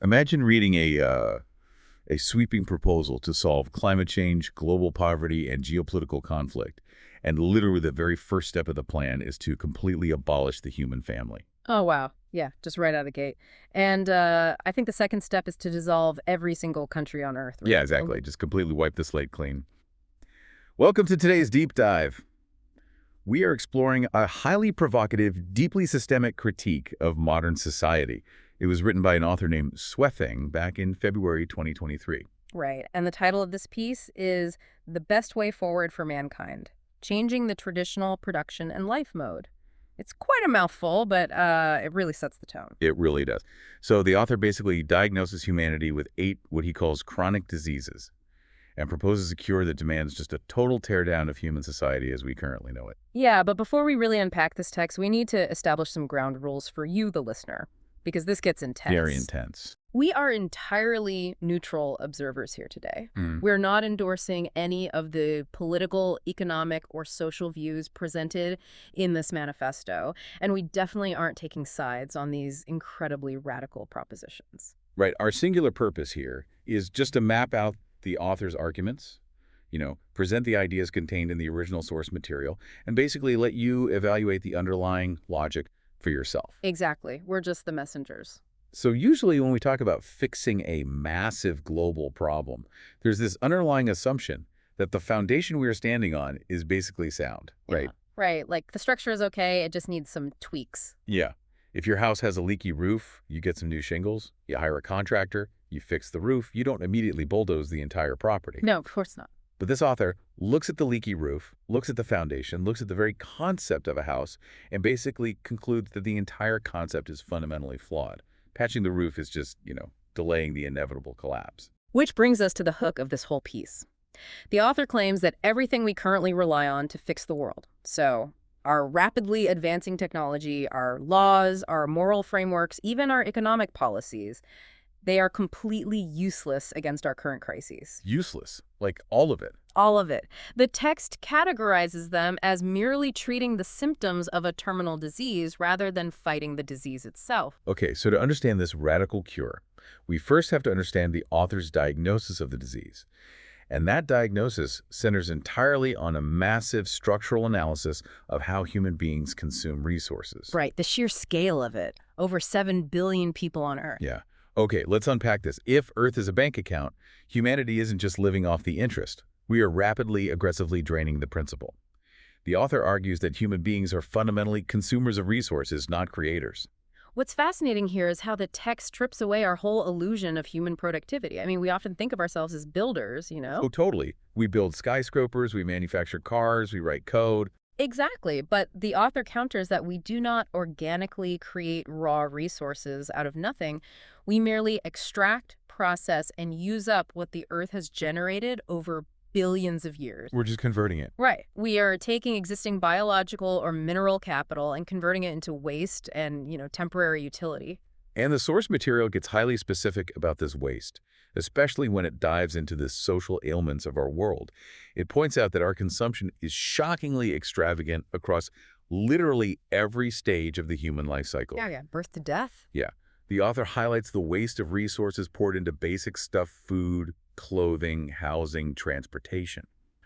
Imagine reading a sweeping proposal to solve climate change, global poverty, and geopolitical conflict. And literally the very first step of the plan is to completely abolish the human family. Oh, wow. Yeah, just right out of the gate. And I think the second step is to dissolve every single country on Earth, Yeah, right? exactly. Just completely wipe the slate clean. Welcome to today's deep dive. We are exploring a highly provocative, deeply systemic critique of modern society. It was written by an author named Swething back in February 2023. Right. And the title of this piece is The Best Way Forward for Mankind, Changing the Traditional Production and Life Mode. It's quite a mouthful, but it really sets the tone. It really does. So the author basically diagnoses humanity with 8 what he calls chronic diseases and proposes a cure that demands just a total teardown of human society as we currently know it. Yeah, but before we really unpack this text, we need to establish some ground rules for you, the listener, because this gets intense. Very intense. We are entirely neutral observers here today. Mm. We're not endorsing any of the political, economic, or social views presented in this manifesto, and we definitely aren't taking sides on these incredibly radical propositions. Right. Our singular purpose here is just to map out the author's arguments, present the ideas contained in the original source material, and basically let you evaluate the underlying logic for yourself. Exactly. We're just the messengers. So usually when we talk about fixing a massive global problem, there's this underlying assumption that the foundation we are standing on is basically sound, right? Yeah. Right. Like the structure is okay. It just needs some tweaks. Yeah. If your house has a leaky roof, you get some new shingles, you hire a contractor, you fix the roof, you don't immediately bulldoze the entire property. No, of course not. But this author looks at the leaky roof, looks at the foundation, looks at the very concept of a house, and basically concludes that the entire concept is fundamentally flawed. Patching the roof is just, delaying the inevitable collapse. Which brings us to the hook of this whole piece. The author claims that everything we currently rely on to fix the world, so our rapidly advancing technology, our laws, our moral frameworks, even our economic policies, they are completely useless against our current crises. Useless. Like all of it. All of it. The text categorizes them as merely treating the symptoms of a terminal disease rather than fighting the disease itself. Okay, so to understand this radical cure, we first have to understand the author's diagnosis of the disease. And that diagnosis centers entirely on a massive structural analysis of how human beings consume resources. Right, the sheer scale of it. Over 7 billion people on Earth. Yeah. Okay, let's unpack this. If Earth is a bank account, humanity isn't just living off the interest. We are rapidly, aggressively draining the principal. The author argues that human beings are fundamentally consumers of resources, not creators. What's fascinating here is how the text strips away our whole illusion of human productivity. I mean, we often think of ourselves as builders, Oh, totally. We build skyscrapers, we manufacture cars, we write code. Exactly, but the author counters that we do not organically create raw resources out of nothing. We merely extract, process, and use up what the Earth has generated over billions of years. We're just converting it. Right. We are taking existing biological or mineral capital and converting it into waste and, temporary utility. And the source material gets highly specific about this waste, especially when it dives into the social ailments of our world. It points out that our consumption is shockingly extravagant across literally every stage of the human life cycle. Yeah, birth to death. Yeah. The author highlights the waste of resources poured into basic stuff, food, clothing, housing, transportation,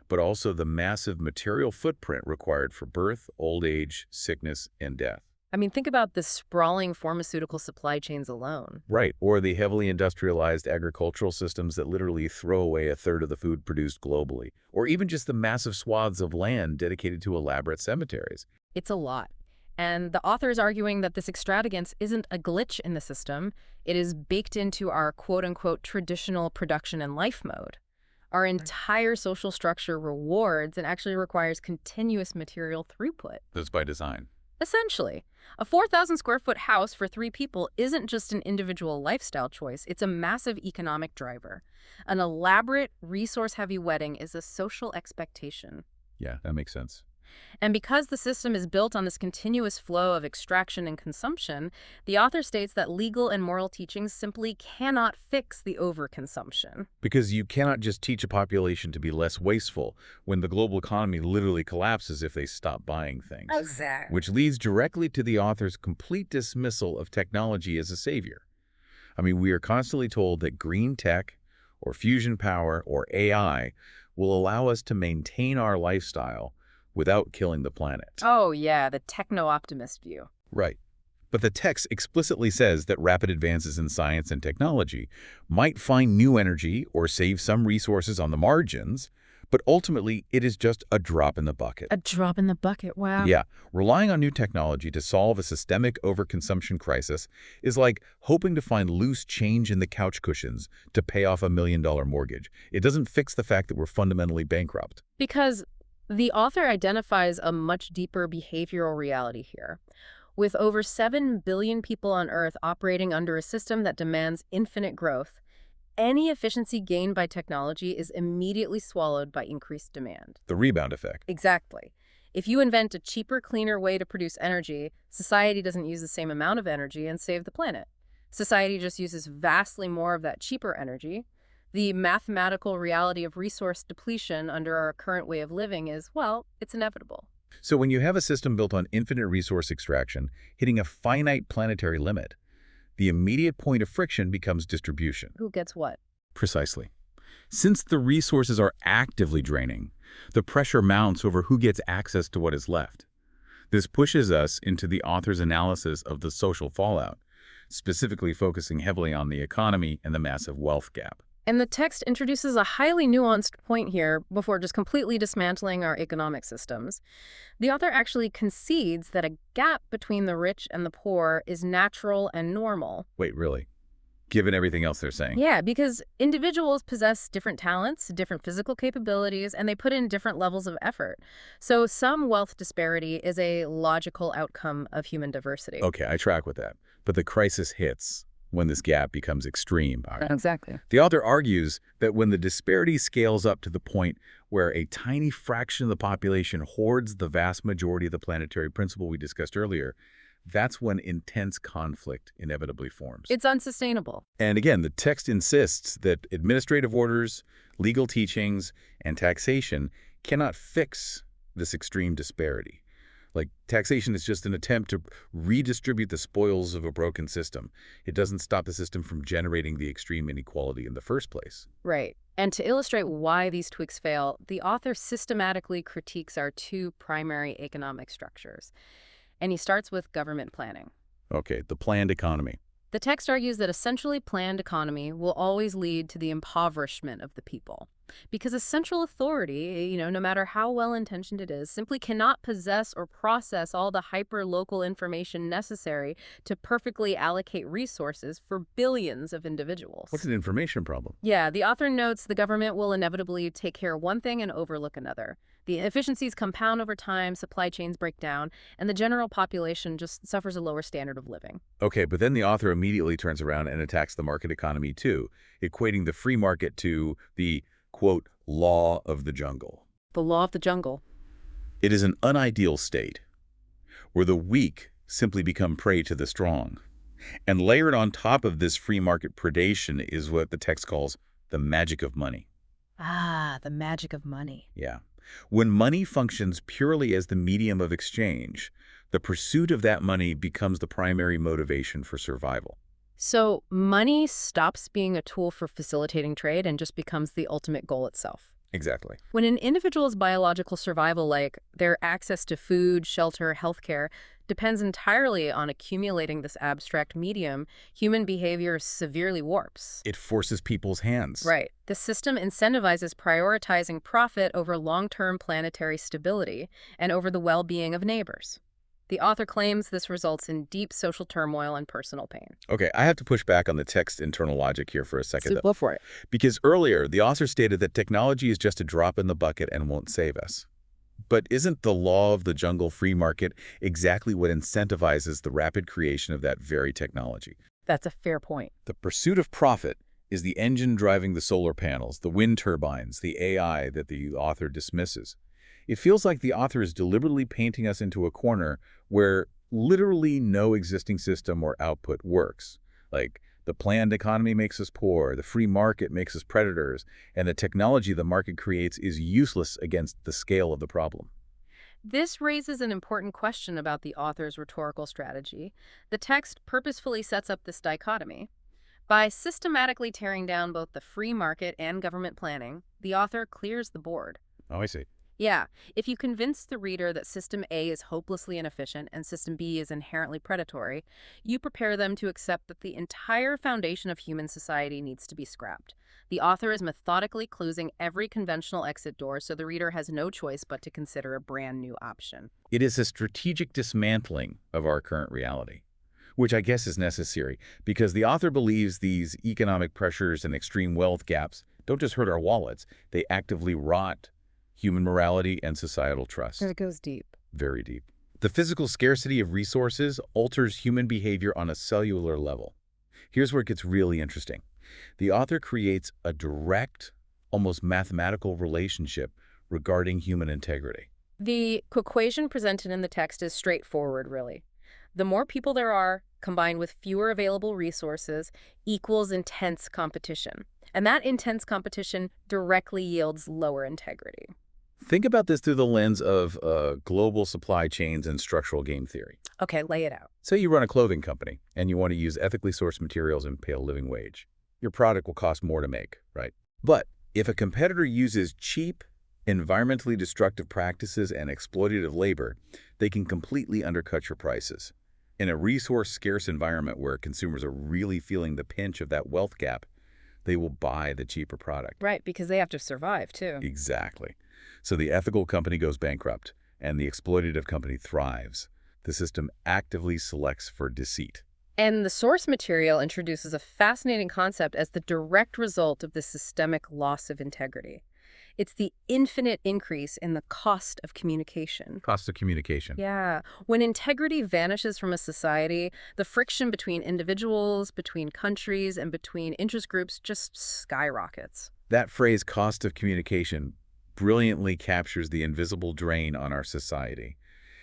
but also the massive material footprint required for birth, old age, sickness, and death. I mean, think about the sprawling pharmaceutical supply chains alone. Right, or the heavily industrialized agricultural systems that literally throw away a third of the food produced globally, or even just the massive swaths of land dedicated to elaborate cemeteries. It's a lot. And the author is arguing that this extravagance isn't a glitch in the system. It is baked into our quote-unquote traditional production and life mode. Our entire social structure rewards and actually requires continuous material throughput. That's by design. Essentially, a 4,000 square foot house for 3 people isn't just an individual lifestyle choice, it's a massive economic driver. An elaborate, resource-heavy wedding is a social expectation. Yeah, that makes sense. And because the system is built on this continuous flow of extraction and consumption, the author states that legal and moral teachings simply cannot fix the overconsumption. Because you cannot just teach a population to be less wasteful when the global economy literally collapses if they stop buying things. Exactly. Which leads directly to the author's complete dismissal of technology as a savior. I mean, we are constantly told that green tech or fusion power or AI will allow us to maintain our lifestyle without killing the planet. Oh, yeah, the techno-optimist view. Right. But the text explicitly says that rapid advances in science and technology might find new energy or save some resources on the margins, but ultimately it is just a drop in the bucket. A drop in the bucket, wow. Yeah, relying on new technology to solve a systemic overconsumption crisis is like hoping to find loose change in the couch cushions to pay off a $1 million mortgage. It doesn't fix the fact that we're fundamentally bankrupt. Because the author identifies a much deeper behavioral reality here. With over 7 billion people on Earth operating under a system that demands infinite growth, any efficiency gained by technology is immediately swallowed by increased demand. The rebound effect. Exactly. If you invent a cheaper, cleaner way to produce energy, society doesn't use the same amount of energy and save the planet. Society just uses vastly more of that cheaper energy. The mathematical reality of resource depletion under our current way of living is, well, it's inevitable. So when you have a system built on infinite resource extraction, hitting a finite planetary limit, the immediate point of friction becomes distribution. Who gets what? Precisely. Since the resources are actively draining, the pressure mounts over who gets access to what is left. This pushes us into the author's analysis of the social fallout, specifically focusing heavily on the economy and the massive wealth gap. And the text introduces a highly nuanced point here before just completely dismantling our economic systems. The author actually concedes that a gap between the rich and the poor is natural and normal. Wait, really? Given everything else they're saying? Yeah, because individuals possess different talents, different physical capabilities, and they put in different levels of effort. So some wealth disparity is a logical outcome of human diversity. Okay, I track with that. But the crisis hits when this gap becomes extreme. Exactly. The author argues that when the disparity scales up to the point where a tiny fraction of the population hoards the vast majority of the planetary principle we discussed earlier, that's when intense conflict inevitably forms. It's unsustainable. And again, the text insists that administrative orders, legal teachings, and taxation cannot fix this extreme disparity. Like, taxation is just an attempt to redistribute the spoils of a broken system. It doesn't stop the system from generating the extreme inequality in the first place. Right. And to illustrate why these tweaks fail, the author systematically critiques our two primary economic structures. And he starts with government planning. Okay, the planned economy. The text argues that a centrally planned economy will always lead to the impoverishment of the people. Because a central authority, no matter how well-intentioned it is, simply cannot possess or process all the hyper-local information necessary to perfectly allocate resources for billions of individuals. What's an information problem? Yeah, the author notes the government will inevitably take care of one thing and overlook another. The efficiencies compound over time, supply chains break down, and the general population just suffers a lower standard of living. Okay, but then the author immediately turns around and attacks the market economy too, equating the free market to the, quote, law of the jungle. The law of the jungle. It is an unideal state where the weak simply become prey to the strong. And layered on top of this free market predation is what the text calls the magic of money. Ah, the magic of money. Yeah. When money functions purely as the medium of exchange, the pursuit of that money becomes the primary motivation for survival. So money stops being a tool for facilitating trade and just becomes the ultimate goal itself. Exactly. When an individual's biological survival, like their access to food, shelter, healthcare, depends entirely on accumulating this abstract medium, human behavior severely warps. It forces people's hands. Right. The system incentivizes prioritizing profit over long-term planetary stability and over the well-being of neighbors. The author claims this results in deep social turmoil and personal pain. Okay, I have to push back on the text's internal logic here for a second, though. Go for it. Because earlier, the author stated that technology is just a drop in the bucket and won't save us. But isn't the law of the jungle free market exactly what incentivizes the rapid creation of that very technology? That's a fair point. The pursuit of profit is the engine driving the solar panels, the wind turbines, the AI that the author dismisses. It feels like the author is deliberately painting us into a corner where literally no existing system or output works. Like, the planned economy makes us poor, the free market makes us predators, and the technology the market creates is useless against the scale of the problem. This raises an important question about the author's rhetorical strategy. The text purposefully sets up this dichotomy. By systematically tearing down both the free market and government planning, the author clears the board. Oh, I see. Yeah, if you convince the reader that System A is hopelessly inefficient and System B is inherently predatory, you prepare them to accept that the entire foundation of human society needs to be scrapped. The author is methodically closing every conventional exit door so the reader has no choice but to consider a brand new option. It is a strategic dismantling of our current reality, which I guess is necessary because the author believes these economic pressures and extreme wealth gaps don't just hurt our wallets, they actively rot human morality and societal trust. It goes deep. Very deep. The physical scarcity of resources alters human behavior on a cellular level. Here's where it gets really interesting. The author creates a direct, almost mathematical relationship regarding human integrity. The equation presented in the text is straightforward, really. The more people there are, combined with fewer available resources, equals intense competition. And that intense competition directly yields lower integrity. Think about this through the lens of global supply chains and structural game theory. Okay, lay it out. Say you run a clothing company and you want to use ethically sourced materials and pay a living wage. Your product will cost more to make, right? But if a competitor uses cheap, environmentally destructive practices and exploitative labor, they can completely undercut your prices. In a resource-scarce environment where consumers are really feeling the pinch of that wealth gap, they will buy the cheaper product. Right, because they have to survive, too. Exactly. So the ethical company goes bankrupt, and the exploitative company thrives. The system actively selects for deceit. And the source material introduces a fascinating concept as the direct result of this systemic loss of integrity. It's the infinite increase in the cost of communication. Cost of communication. Yeah. When integrity vanishes from a society, the friction between individuals, between countries, and between interest groups just skyrockets. That phrase, cost of communication, brilliantly captures the invisible drain on our society.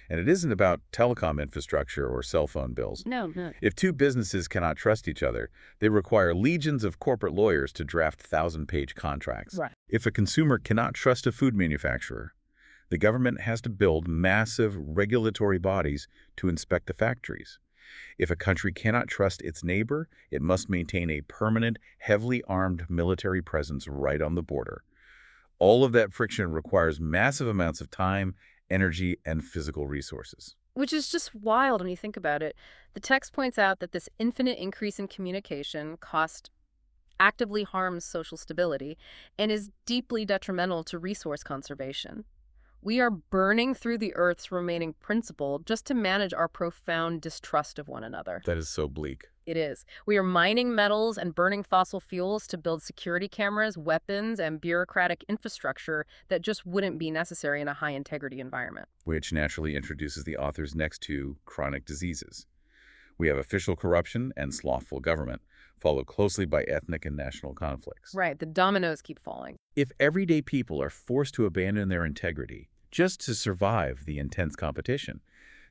And it isn't about telecom infrastructure or cell phone bills. No, no. If two businesses cannot trust each other, they require legions of corporate lawyers to draft 1,000-page contracts. Right. If a consumer cannot trust a food manufacturer, the government has to build massive regulatory bodies to inspect the factories. If a country cannot trust its neighbor, it must maintain a permanent, heavily armed military presence right on the border. All of that friction requires massive amounts of time, energy, and physical resources. Which is just wild when you think about it. The text points out that this infinite increase in communication cost actively harms social stability and is deeply detrimental to resource conservation. We are burning through the Earth's remaining principle just to manage our profound distrust of one another. That is so bleak. It is. We are mining metals and burning fossil fuels to build security cameras, weapons, and bureaucratic infrastructure that just wouldn't be necessary in a high-integrity environment. Which naturally introduces the author's next two chronic diseases. We have official corruption and slothful government, followed closely by ethnic and national conflicts. Right, the dominoes keep falling. If everyday people are forced to abandon their integrity just to survive the intense competition,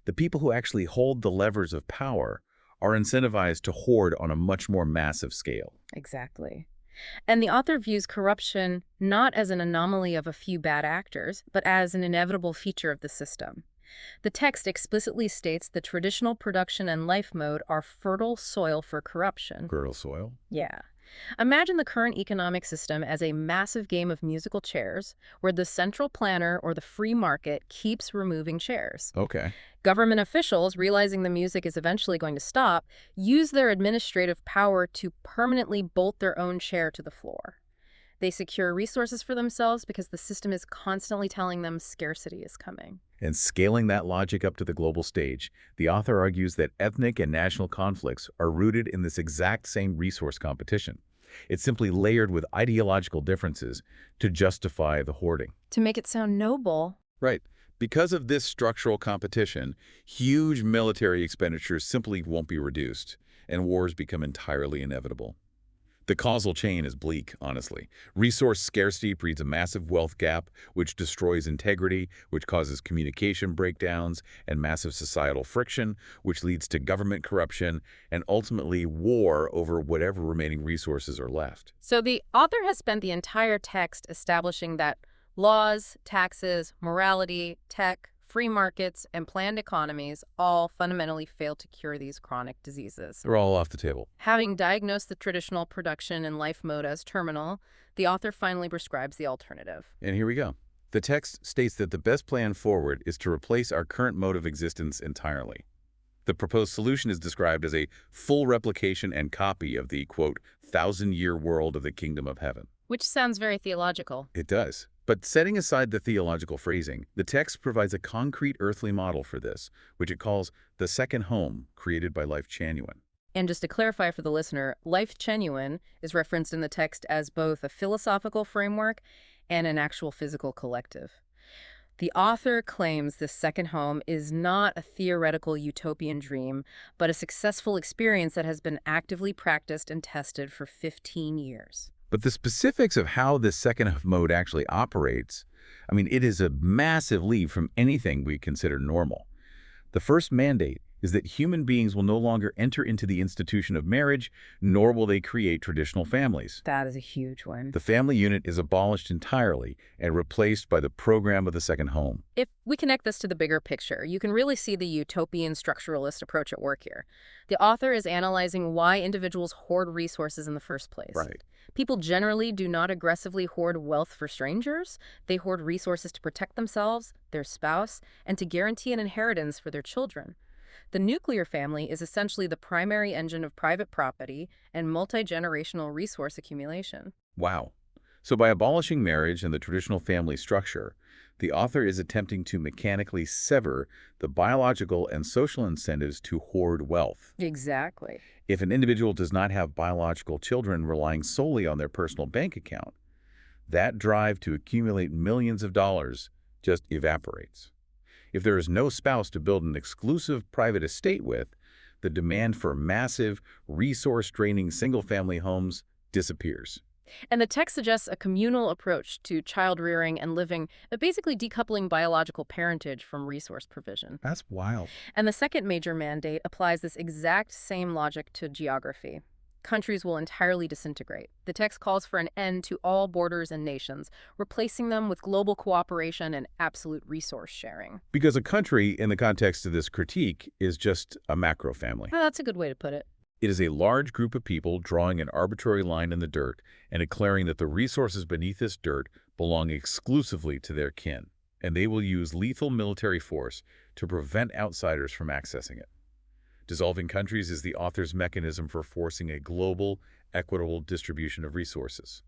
the people who actually hold the levers of power are incentivized to hoard on a much more massive scale. Exactly. And the author views corruption not as an anomaly of a few bad actors, but as an inevitable feature of the system. The text explicitly states the traditional production and life mode are fertile soil for corruption. Fertile soil? Yeah. Imagine the current economic system as a massive game of musical chairs where the central planner or the free market keeps removing chairs. Okay. Government officials, realizing the music is eventually going to stop, use their administrative power to permanently bolt their own chair to the floor. They secure resources for themselves because the system is constantly telling them scarcity is coming. And scaling that logic up to the global stage, the author argues that ethnic and national conflicts are rooted in this exact same resource competition. It's simply layered with ideological differences to justify the hoarding. To make it sound noble. Right. Because of this structural competition, huge military expenditures simply won't be reduced, and wars become entirely inevitable. The causal chain is bleak, honestly. Resource scarcity breeds a massive wealth gap, which destroys integrity, which causes communication breakdowns and massive societal friction, which leads to government corruption and ultimately war over whatever remaining resources are left. So the author has spent the entire text establishing that laws, taxes, morality, tech, free markets, and planned economies all fundamentally fail to cure these chronic diseases. They're all off the table. Having diagnosed the traditional production and life mode as terminal, the author finally prescribes the alternative. And here we go. The text states that the best plan forward is to replace our current mode of existence entirely. The proposed solution is described as a full replication and copy of the, quote, 1,000-year world of the kingdom of heaven. Which sounds very theological. It does. But setting aside the theological phrasing, the text provides a concrete earthly model for this, which it calls the second home created by Life Genuine. And just to clarify for the listener, Life Genuine is referenced in the text as both a philosophical framework and an actual physical collective. The author claims this second home is not a theoretical utopian dream, but a successful experience that has been actively practiced and tested for 15 years. But the specifics of how this second mode actually operates, it is a massive leap from anything we consider normal. The first mandate is that human beings will no longer enter into the institution of marriage, nor will they create traditional families. That is a huge one. The family unit is abolished entirely and replaced by the program of the second home. If we connect this to the bigger picture, you can really see the utopian structuralist approach at work here. The author is analyzing why individuals hoard resources in the first place. Right. People generally do not aggressively hoard wealth for strangers. They hoard resources to protect themselves, their spouse, and to guarantee an inheritance for their children. The nuclear family is essentially the primary engine of private property and multi-generational resource accumulation. Wow. So by abolishing marriage and the traditional family structure, the author is attempting to mechanically sever the biological and social incentives to hoard wealth. Exactly. If an individual does not have biological children relying solely on their personal bank account, that drive to accumulate millions of dollars just evaporates. If there is no spouse to build an exclusive private estate with, the demand for massive, resource-draining single-family homes disappears. And the text suggests a communal approach to child rearing and living, basically decoupling biological parentage from resource provision. That's wild. And the second major mandate applies this exact same logic to geography. Countries will entirely disintegrate. The text calls for an end to all borders and nations, replacing them with global cooperation and absolute resource sharing. Because a country, in the context of this critique, is just a macro family. Well, that's a good way to put it. It is a large group of people drawing an arbitrary line in the dirt and declaring that the resources beneath this dirt belong exclusively to their kin, and they will use lethal military force to prevent outsiders from accessing it. Dissolving countries is the author's mechanism for forcing a global, equitable distribution of resources.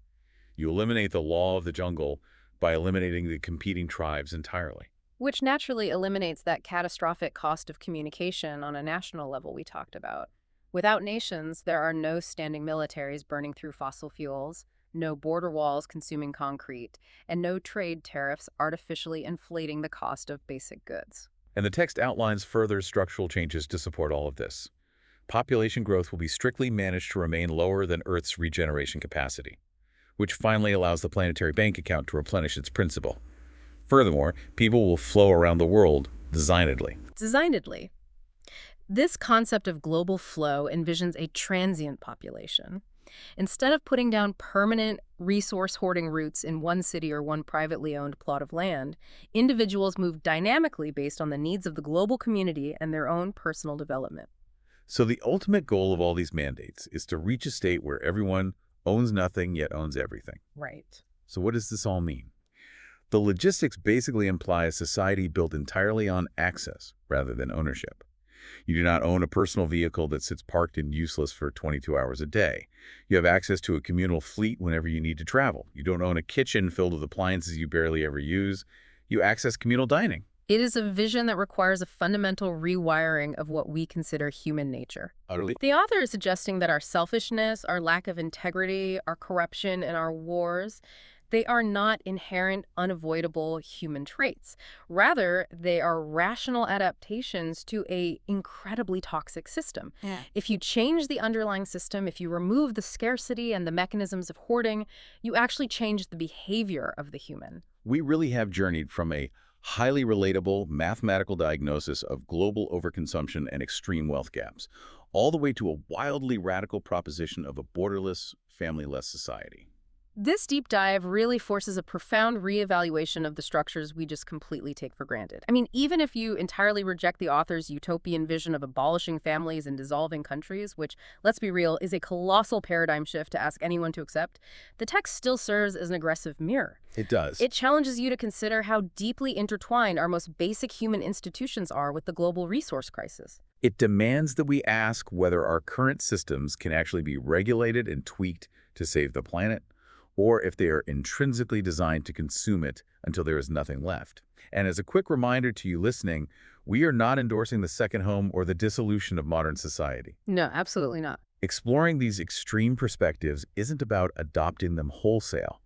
You eliminate the law of the jungle by eliminating the competing tribes entirely. Which naturally eliminates that catastrophic cost of communication on a national level we talked about. Without nations, there are no standing militaries burning through fossil fuels, no border walls consuming concrete, and no trade tariffs artificially inflating the cost of basic goods. And the text outlines further structural changes to support all of this. Population growth will be strictly managed to remain lower than Earth's regeneration capacity, which finally allows the planetary bank account to replenish its principal. Furthermore, people will flow around the world designedly. Designedly. This concept of global flow envisions a transient population. Instead of putting down permanent resource hoarding roots in one city or one privately owned plot of land, individuals move dynamically based on the needs of the global community and their own personal development. So the ultimate goal of all these mandates is to reach a state where everyone owns nothing yet owns everything. Right. So what does this all mean? The logistics basically imply a society built entirely on access rather than ownership. You do not own a personal vehicle that sits parked and useless for 22 hours a day. You have access to a communal fleet whenever you need to travel. You don't own a kitchen filled with appliances you barely ever use. You access communal dining. It is a vision that requires a fundamental rewiring of what we consider human nature. Utterly. The author is suggesting that our selfishness, our lack of integrity, our corruption, and our wars, they are not inherent, unavoidable human traits. Rather, they are rational adaptations to an incredibly toxic system. Yeah. If you change the underlying system, if you remove the scarcity and the mechanisms of hoarding, you actually change the behavior of the human. We really have journeyed from a highly relatable mathematical diagnosis of global overconsumption and extreme wealth gaps, all the way to a wildly radical proposition of a borderless, family-less society. This deep dive really forces a profound reevaluation of the structures we just completely take for granted. I mean, even if you entirely reject the author's utopian vision of abolishing families and dissolving countries, which, let's be real, is a colossal paradigm shift to ask anyone to accept, the text still serves as an aggressive mirror. It does. It challenges you to consider how deeply intertwined our most basic human institutions are with the global resource crisis. It demands that we ask whether our current systems can actually be regulated and tweaked to save the planet, or if they are intrinsically designed to consume it until there is nothing left. And as a quick reminder to you listening, we are not endorsing the second home or the dissolution of modern society. No, absolutely not. Exploring these extreme perspectives isn't about adopting them wholesale.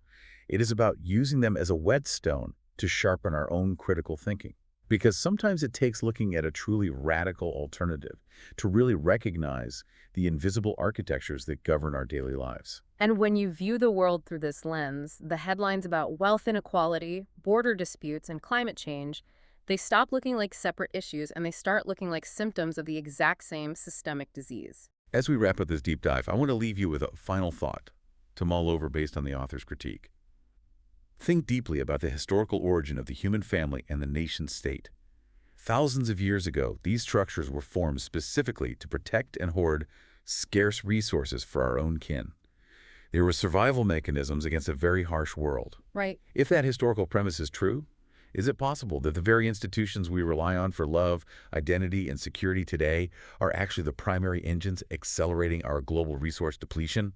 It is about using them as a whetstone to sharpen our own critical thinking. Because sometimes it takes looking at a truly radical alternative to really recognize the invisible architectures that govern our daily lives. And when you view the world through this lens, the headlines about wealth inequality, border disputes, and climate change, they stop looking like separate issues and they start looking like symptoms of the exact same systemic disease. As we wrap up this deep dive, I want to leave you with a final thought to mull over based on the author's critique. Think deeply about the historical origin of the human family and the nation-state. Thousands of years ago, these structures were formed specifically to protect and hoard scarce resources for our own kin. They were survival mechanisms against a very harsh world. Right. If that historical premise is true, is it possible that the very institutions we rely on for love, identity, and security today are actually the primary engines accelerating our global resource depletion?